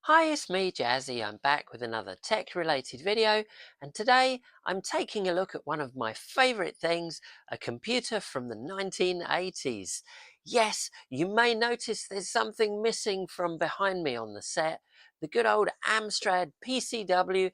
Hi, it's me, Jazzy. I'm back with another tech-related video, and today I'm taking a look at one of my favorite things, a computer from the 1980s. Yes, you may notice there's something missing from behind me on the set, the good old Amstrad PCW8256.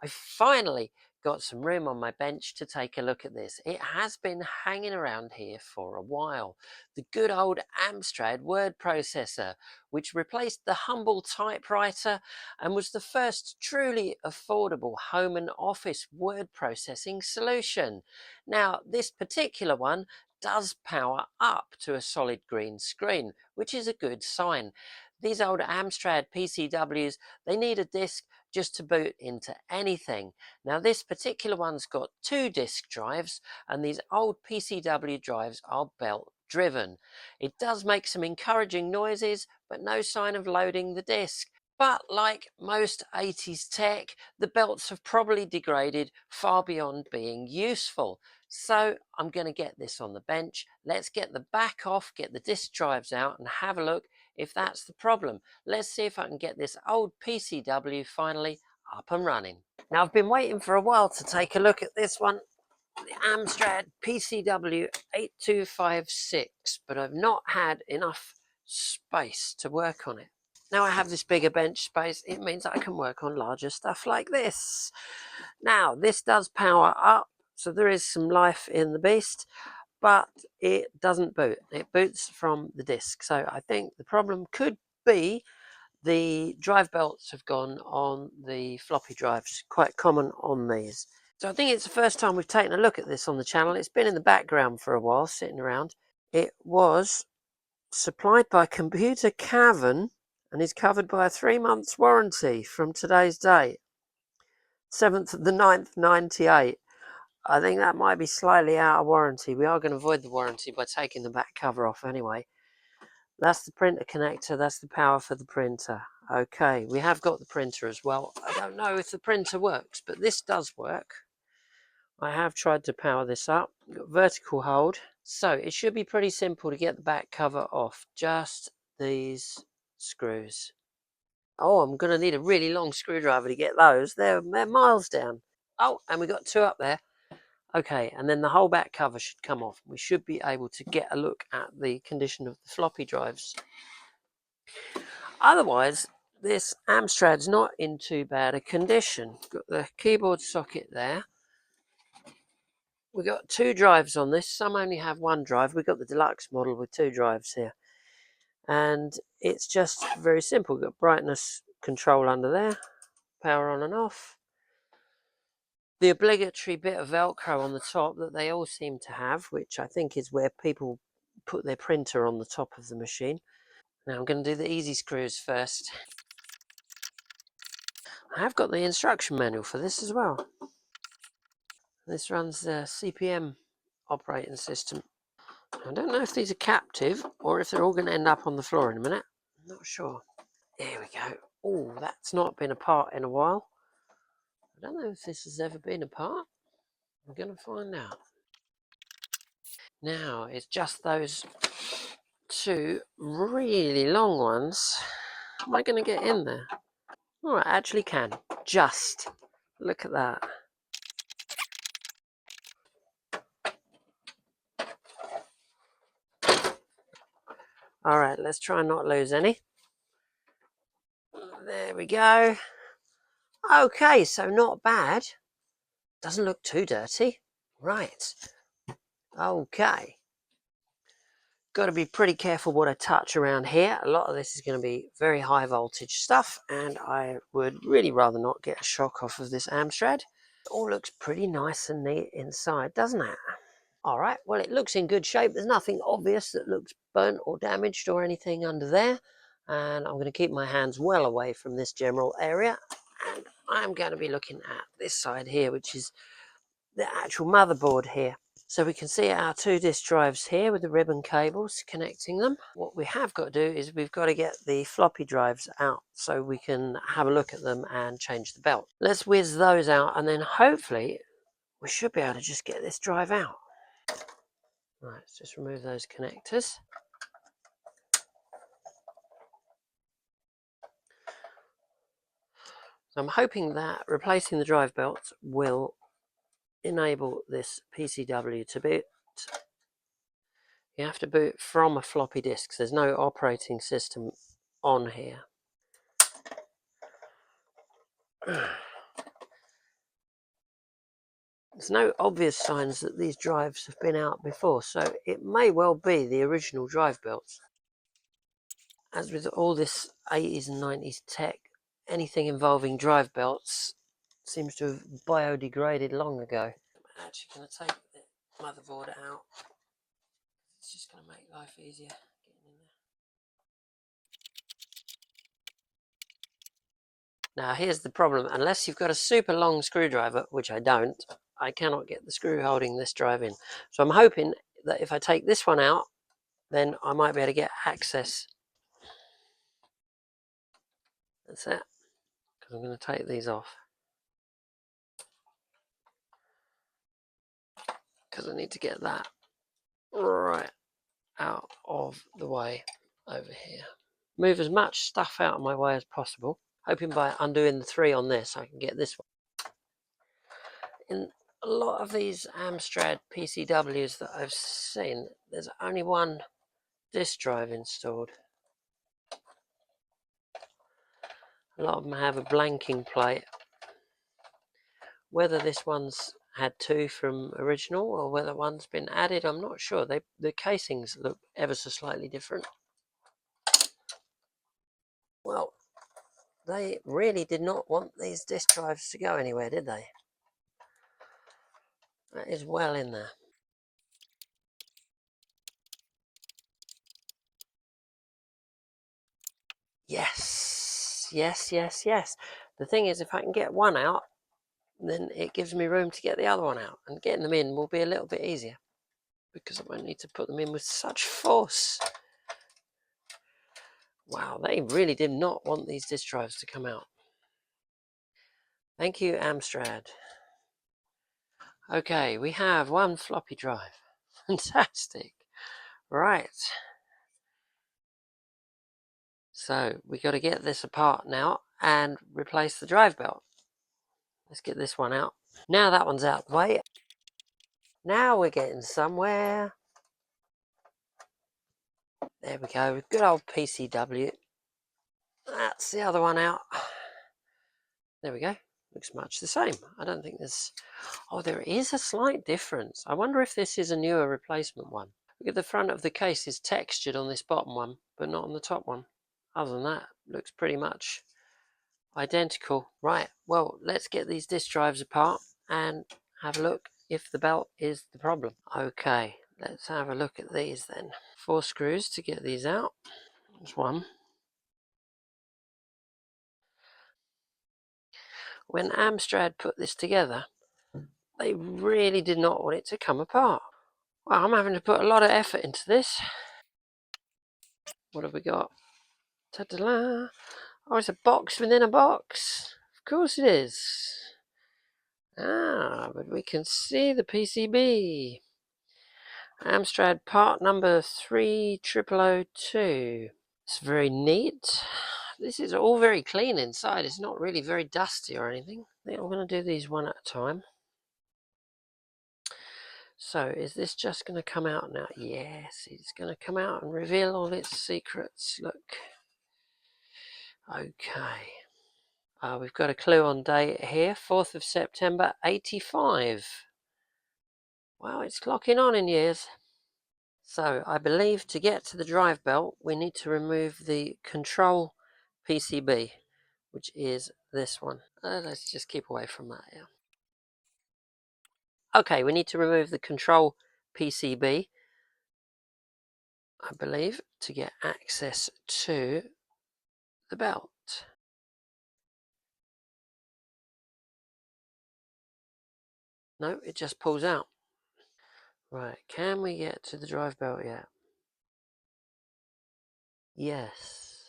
I finally got some room on my bench to take a look at this. It has been hanging around here for a while. The good old Amstrad word processor, which replaced the humble typewriter and was the first truly affordable home and office word processing solution. Now, this particular one does power up to a solid green screen, which is a good sign. These old Amstrad PCWs, they need a disk just to boot into anything. Now, this particular one's got 2 disk drives, and these old PCW drives are belt driven. It does make some encouraging noises, but no sign of loading the disk. But like most 80s tech, the belts have probably degraded far beyond being useful. So I'm going to get this on the bench. Let's get the back off, get the disk drives out, and have a look if that's the problem. Let's see if I can get this old PCW finally up and running. Now, I've been waiting for a while to take a look at this one, the Amstrad PCW8256, but I've not had enough space to work on it. Now I have this bigger bench space, it means I can work on larger stuff like this. Now, this does power up, so there is some life in the beast, but it doesn't boot. It boots from the disk. So I think the problem could be the drive belts have gone on the floppy drives, quite common on these. So I think it's the first time we've taken a look at this on the channel. It's been in the background for a while, sitting around. It was supplied by Computer Cavern and is covered by a 3 months warranty from today's date, 7th of the 9th, 98. I think that might be slightly out of warranty. We are going to avoid the warranty by taking the back cover off anyway. That's the printer connector, that's the power for the printer. Okay, we have got the printer as well. I don't know if the printer works, but this does work. I have tried to power this up. Got vertical hold. So it should be pretty simple to get the back cover off. Just these screws. Oh, I'm going to need a really long screwdriver to get those. They're miles down. Oh, and we got 2 up there. Okay, and then the whole back cover should come off. We should be able to get a look at the condition of the floppy drives. Otherwise, this Amstrad's not in too bad a condition. Got the keyboard socket there. We've got 2 drives on this. Some only have 1 drive. We've got the deluxe model with 2 drives here. And it's just very simple. We've got brightness control under there, power on and off. The obligatory bit of Velcro on the top that they all seem to have, which I think is where people put their printer on the top of the machine. Now I'm going to do the easy screws first. I have got the instruction manual for this as well. This runs the CPM operating system. I don't know if these are captive or if they're all going to end up on the floor in a minute. I'm not sure. There we go. Oh, that's not been apart in a while. I don't know if this has ever been apart. I'm going to find out. Now, it's just those 2 really long ones. Am I going to get in there? Oh, I actually can. Just. Look at that. All right, let's try and not lose any. There we go. Okay, so not bad. Doesn't look too dirty. Right. Okay. Got to be pretty careful what I touch around here. A lot of this is going to be very high voltage stuff, and I would really rather not get a shock off of this Amstrad. It all looks pretty nice and neat inside, doesn't it? All right, well, it looks in good shape. There's nothing obvious that looks burnt or damaged or anything under there. And I'm going to keep my hands well away from this general area. And I'm going to be looking at this side here, which is the actual motherboard here. So we can see our 2 disk drives here with the ribbon cables connecting them. What we have got to do is we've got to get the floppy drives out so we can have a look at them and change the belt. Let's whiz those out, and then hopefully we should be able to just get this drive out. Right, let's just remove those connectors. I'm hoping that replacing the drive belt will enable this PCW to boot. You have to boot from a floppy disk. There's no operating system on here. There's no obvious signs that these drives have been out before, so it may well be the original drive belts. As with all this 80s and 90s tech, anything involving drive belts seems to have biodegraded long ago. I'm actually going to take the motherboard out. It's just going to make life easier getting in there. Now here's the problem. Unless you've got a super long screwdriver, which I don't, I cannot get the screw holding this drive in. So I'm hoping that if I take this one out, then I might be able to get access. That's it. Because I'm going to take these off. Because I need to get that right out of the way over here. Move as much stuff out of my way as possible, hoping by undoing the 3 on this I can get this one. In a lot of these Amstrad PCWs that I've seen, there's only one disk drive installed. A lot of them have a blanking plate. Whether this one's had 2 from original or whether one's been added, I'm not sure. The casings look ever so slightly different. Well, they really did not want these disk drives to go anywhere, did they? That is well in there. Yes, yes, yes, yes. The thing is, if I can get one out, then it gives me room to get the other one out, and getting them in will be a little bit easier because I won't need to put them in with such force. Wow, they really did not want these disk drives to come out. Thank you, Amstrad. Okay, we have one floppy drive. Fantastic. Right. So we got to get this apart now and replace the drive belt. Let's get this one out. Now that one's out of the way. Now we're getting somewhere. There we go. Good old PCW. That's the other one out. There we go. Looks much the same. I don't think there's... Oh, there is a slight difference. I wonder if this is a newer replacement one. Look at the front of the case is textured on this bottom one, but not on the top one. Other than that, looks pretty much identical. Right, well, let's get these disk drives apart and have a look if the belt is the problem. Okay, let's have a look at these then. 4 screws to get these out. There's one. When Amstrad put this together, they really did not want it to come apart. Well, I'm having to put a lot of effort into this. What have we got? Ta-da-la! Oh, it's a box within a box. Of course it is. Ah, but we can see the PCB. Amstrad part number 30002. It's very neat. This is all very clean inside. It's not really very dusty or anything. I think I'm going to do these one at a time. So is this just going to come out now? Yes, it's going to come out and reveal all its secrets. Look. Okay. We've got a clue on date here. 4th of September, 85. Wow, it's clocking on in years. So I believe to get to the drive belt, we need to remove the control PCB, which is this one. Let's just keep away from that, yeah. Okay, we need to remove the control PCB, I believe, to get access to the belt. No, it just pulls out. Right, can we get to the drive belt yet? Yes.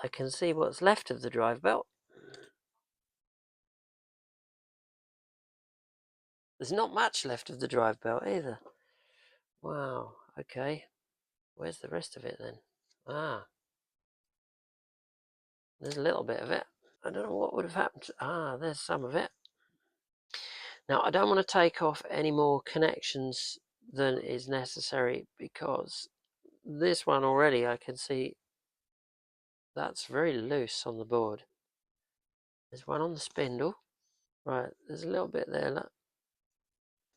I can see what's left of the drive belt. There's not much left of the drive belt either. Wow, okay. Where's the rest of it then? Ah, there's a little bit of it. I don't know what would have happened. Ah, there's some of it. Now, I don't want to take off any more connections than is necessary, because this one already I can see that's very loose on the board. There's one on the spindle. Right, there's a little bit there. Look.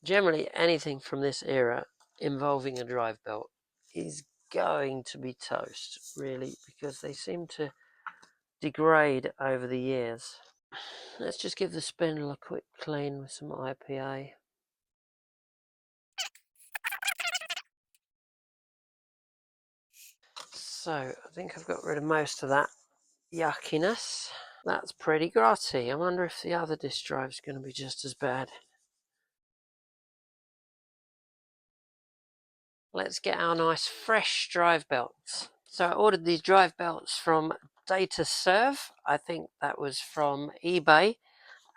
Generally, anything from this era involving a drive belt is going to be toast, really, because they seem to degrade over the years. Let's just give the spindle a quick clean with some IPA. So I think I've got rid of most of that yuckiness. That's pretty grotty. I wonder if the other disk drive's going to be just as bad. Let's get our nice fresh drive belts. So I ordered these drive belts from Disassembly. I think that was from eBay.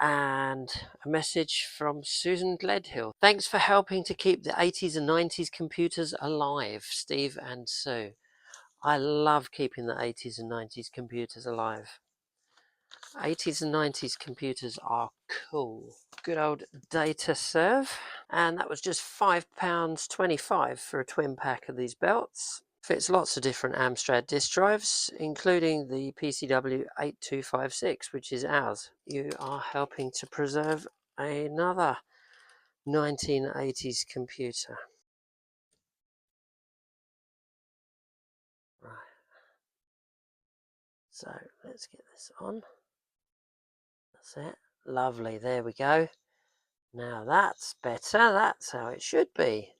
And a message from Susan Gledhill. Thanks for helping to keep the 80s and 90s computers alive, Steve and Sue. I love keeping the 80s and 90s computers alive. 80s and 90s computers are cool. Good old Disassembly. And that was just £5.25 for a twin pack of these belts. Fits lots of different Amstrad disk drives, including the PCW8256, which is ours. You are helping to preserve another 1980s computer. Right. So let's get this on. That's it. Lovely. There we go. Now that's better. That's how it should be.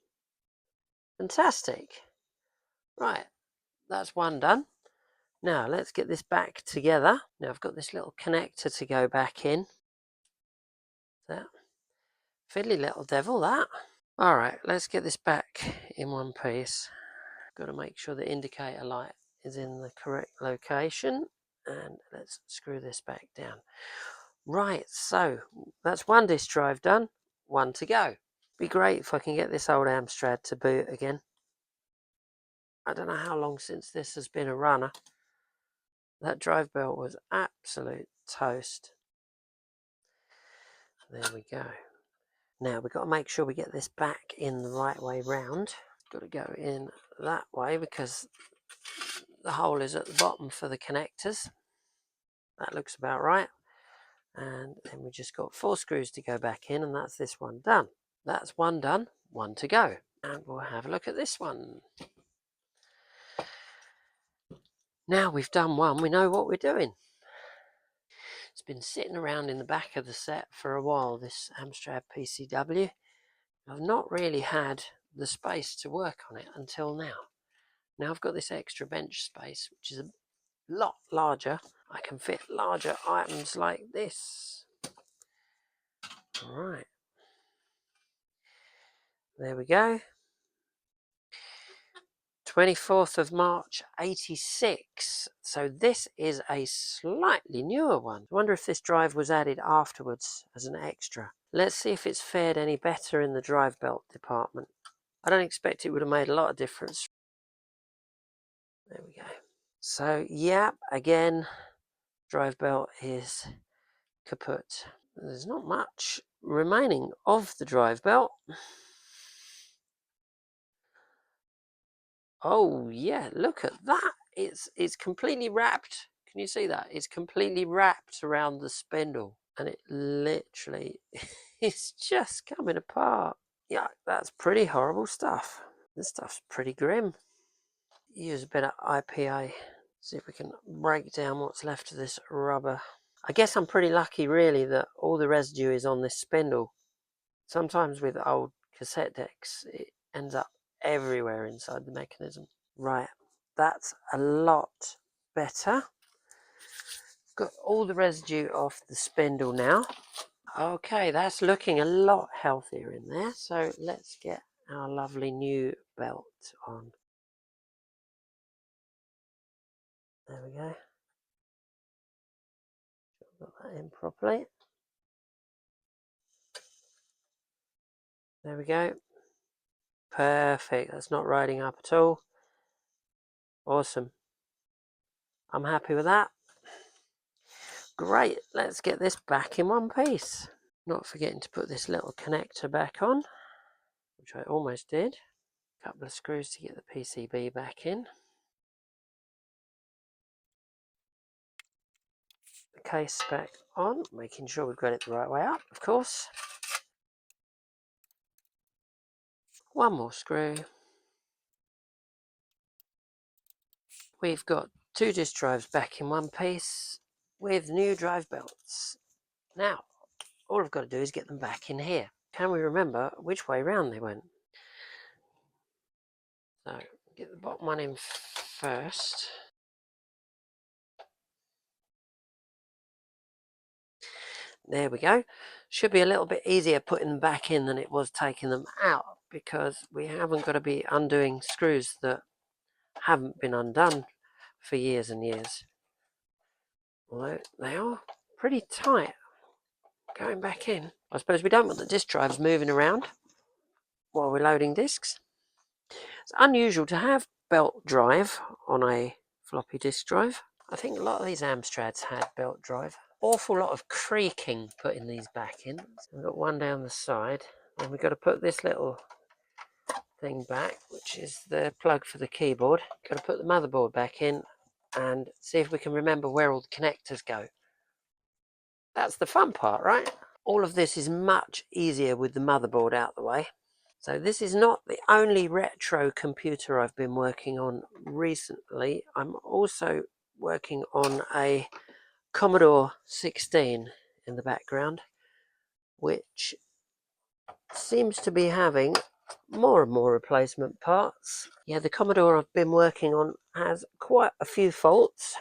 Fantastic. Right. That's one done. Now let's get this back together. Now I've got this little connector to go back in. That fiddly little devil, that. All right, let's get this back in one piece. Got to make sure the indicator light is in the correct location, and let's screw this back down. Right, so that's one disk drive done, one to go. Be great if I can get this old Amstrad to boot again. I don't know how long since this has been a runner. That drive belt was absolute toast. There we go. Now we've got to make sure we get this back in the right way round. Got to go in that way because the hole is at the bottom for the connectors. That looks about right. And then we just got 4 screws to go back in, and that's this one done. That's one done, one to go. And we'll have a look at this one. Now we've done one, we know what we're doing. It's been sitting around in the back of the set for a while, this Amstrad PCW. I've not really had the space to work on it until now. Now I've got this extra bench space, which is a lot larger. I can fit larger items like this. All right. There we go. 24th of March, 86. So this is a slightly newer one. I wonder if this drive was added afterwards as an extra. Let's see if it's fared any better in the drive belt department. I don't expect it would have made a lot of difference. There we go. So yeah, again, drive belt is kaput. There's not much remaining of the drive belt. Oh yeah, look at that. It's completely wrapped. Can you see that? It's completely wrapped around the spindle, and it literally is just coming apart. Yeah, that's pretty horrible stuff. This stuff's pretty grim. Use a bit of IPA. See if we can break down what's left of this rubber. I guess I'm pretty lucky really that all the residue is on this spindle. Sometimes with old cassette decks, it ends up everywhere inside the mechanism. Right, that's a lot better. Got all the residue off the spindle now. Okay, that's looking a lot healthier in there. So let's get our lovely new belt on. There we go. Got that in properly. There we go. Perfect. That's not riding up at all. Awesome. I'm happy with that. Great, let's get this back in one piece. Not forgetting to put this little connector back on, which I almost did. A couple of screws to get the PCB back in. The case back on, making sure we've got it the right way up, of course. One more screw. We've got 2 disk drives back in one piece with new drive belts. Now, all I've got to do is get them back in here. Can we remember which way round they went? So, get the bottom one in first. There we go. Should be a little bit easier putting them back in than it was taking them out, because we haven't got to be undoing screws that haven't been undone for years and years. Although they are pretty tight going back in. I suppose we don't want the disk drives moving around while we're loading disks. It's unusual to have belt drive on a floppy disk drive. I think a lot of these Amstrads had belt drive. Awful lot of creaking putting these back in. So we've got one down the side, and we've got to put this little thing back, which is the plug for the keyboard. Got to put the motherboard back in and see if we can remember where all the connectors go. That's the fun part, right? All of this is much easier with the motherboard out the way. So this is not the only retro computer I've been working on recently. I'm also working on a Commodore 16 in the background, which seems to be having more and more replacement parts. Yeah, the Commodore I've been working on has quite a few faults,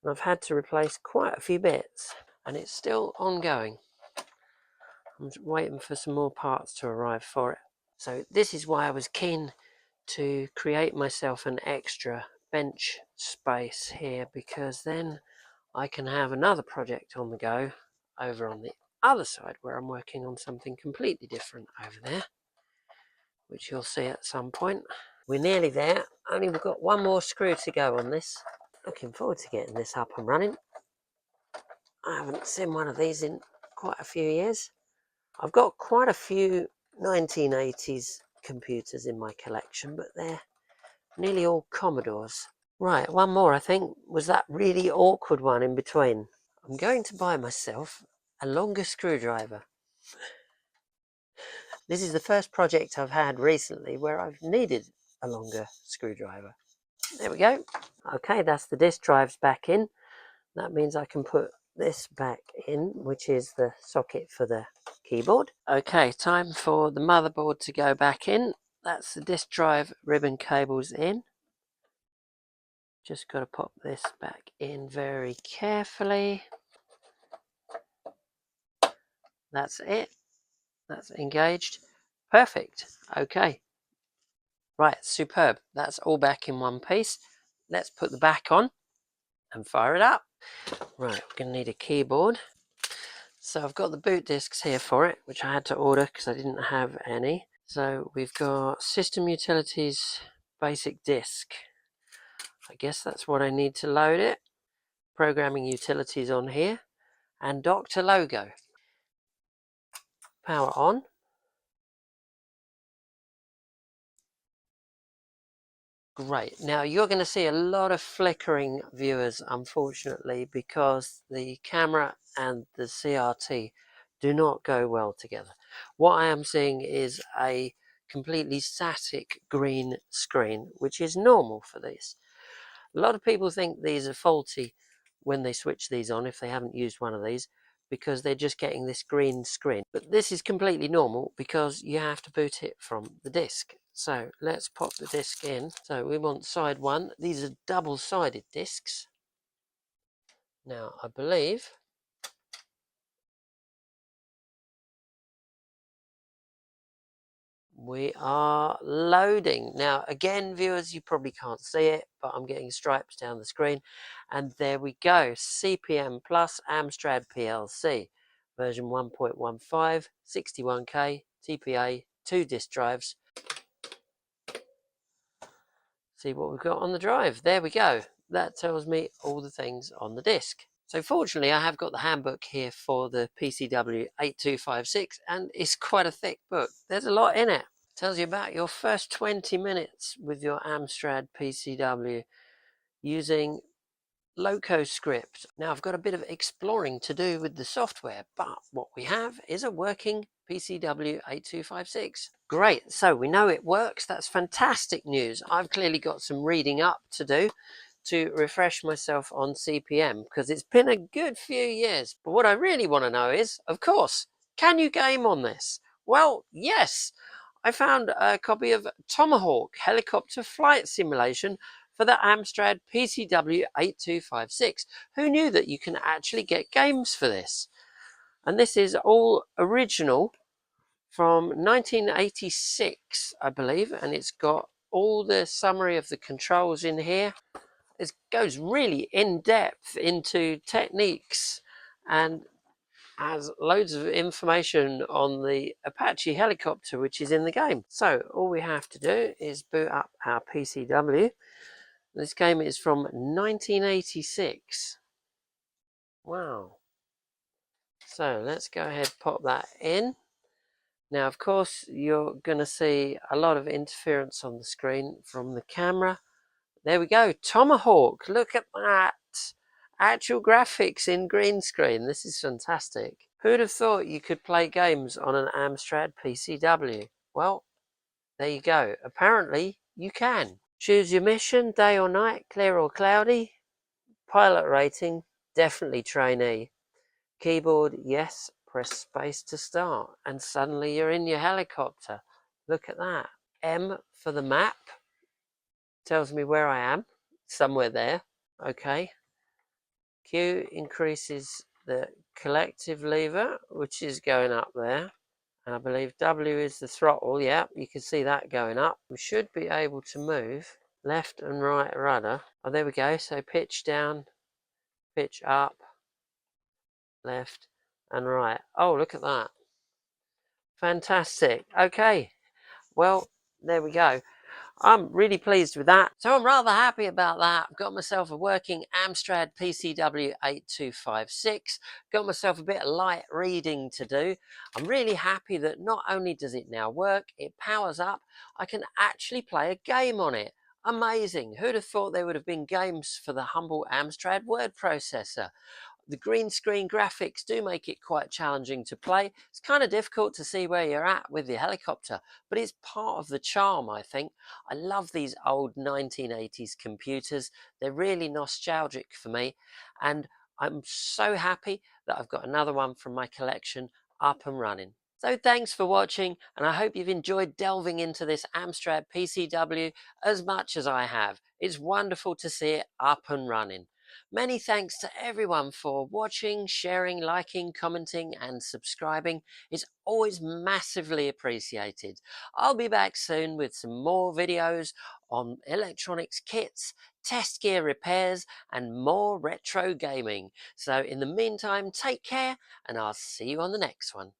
and I've had to replace quite a few bits, and it's still ongoing. I'm waiting for some more parts to arrive for it. So this is why I was keen to create myself an extra bench space here, because then I can have another project on the go over on the other side where I'm working on something completely different over there, which you'll see at some point. We're nearly there, only we've got one more screw to go on this. Looking forward to getting this up and running. I haven't seen one of these in quite a few years. I've got quite a few 1980s computers in my collection, but they're nearly all Commodores. Right, one more I think was that really awkward one in between. I'm going to buy myself a longer screwdriver. This is the first project I've had recently where I've needed a longer screwdriver. There we go. Okay, that's the disk drives back in. That means I can put this back in, which is the socket for the keyboard. Okay, time for the motherboard to go back in. That's the disk drive ribbon cables in. Just got to pop this back in very carefully. That's it. That's engaged. Perfect. Okay. Right, superb. That's all back in one piece. Let's put the back on and fire it up. Right, we're going to need a keyboard. So I've got the boot discs here for it, which I had to order because I didn't have any. So we've got System Utilities Basic Disk. I guess that's what I need to load it. Programming Utilities on here. And Doctor logo. Power on. Great. Now you're going to see a lot of flickering, viewers, unfortunately, because the camera and the CRT do not go well together. What I am seeing is a completely static green screen, which is normal for this. A lot of people think these are faulty when they switch these on, if they haven't used one of these, because they're just getting this green screen. But this is completely normal because you have to boot it from the disk. So let's pop the disk in. So we want side one. These are double-sided disks. Now I believe we are loading. Now again, viewers, you probably can't see it, but I'm getting stripes down the screen. And there we go. CPM Plus Amstrad PLC. Version 1.15, 61K, TPA, 2 disk drives. See what we've got on the drive. There we go. That tells me all the things on the disk. So fortunately I have got the handbook here for the PCW8256 and it's quite a thick book. There's a lot in it. Tells you about your first 20 minutes with your Amstrad PCW using loco script. Now I've got a bit of exploring to do with the software, but what we have is a working PCW8256. Great, so we know it works. That's fantastic news. I've clearly got some reading up to do to refresh myself on CPM because it's been a good few years. But what I really want to know is, of course, can you game on this? Well, yes. I found a copy of Tomahawk Helicopter Flight Simulation for the Amstrad PCW8256. Who knew that you can actually get games for this? And this is all original from 1986, I believe, and it's got all the summary of the controls in here. It goes really in depth into techniques and has loads of information on the Apache helicopter which is in the game. So all we have to do is boot up our PCW. This game is from 1986. Wow. So let's go ahead and pop that in. Now of course you're going to see a lot of interference on the screen from the camera. There we go, Tomahawk, look at that. Actual graphics in green screen, this is fantastic. Who'd have thought you could play games on an Amstrad PCW? Well, there you go, apparently you can. Choose your mission, day or night, clear or cloudy. Pilot rating, definitely trainee. Keyboard, yes, press space to start. And suddenly you're in your helicopter. Look at that. M for the map. Tells me where I am, somewhere there. Okay. Q increases the collective lever, which is going up there. And I believe W is the throttle. Yeah, you can see that going up. We should be able to move left and right rudder. Oh, there we go. So pitch down, pitch up, left and right. Oh, look at that. Fantastic. Okay. Well, there we go. I'm really pleased with that. So I'm rather happy about that. I've got myself a working Amstrad PCW8256. Got myself a bit of light reading to do. I'm really happy that not only does it now work, it powers up. I can actually play a game on it. Amazing. Who'd have thought there would have been games for the humble Amstrad word processor? The green screen graphics do make it quite challenging to play. It's kind of difficult to see where you're at with the helicopter, but it's part of the charm, I think. I love these old 1980s computers. They're really nostalgic for me, and I'm so happy that I've got another one from my collection up and running. So thanks for watching, and I hope you've enjoyed delving into this Amstrad PCW as much as I have. It's wonderful to see it up and running. Many thanks to everyone for watching, sharing, liking, commenting and subscribing. It's always massively appreciated. I'll be back soon with some more videos on electronics kits, test gear repairs and more retro gaming. So in the meantime, take care and I'll see you on the next one.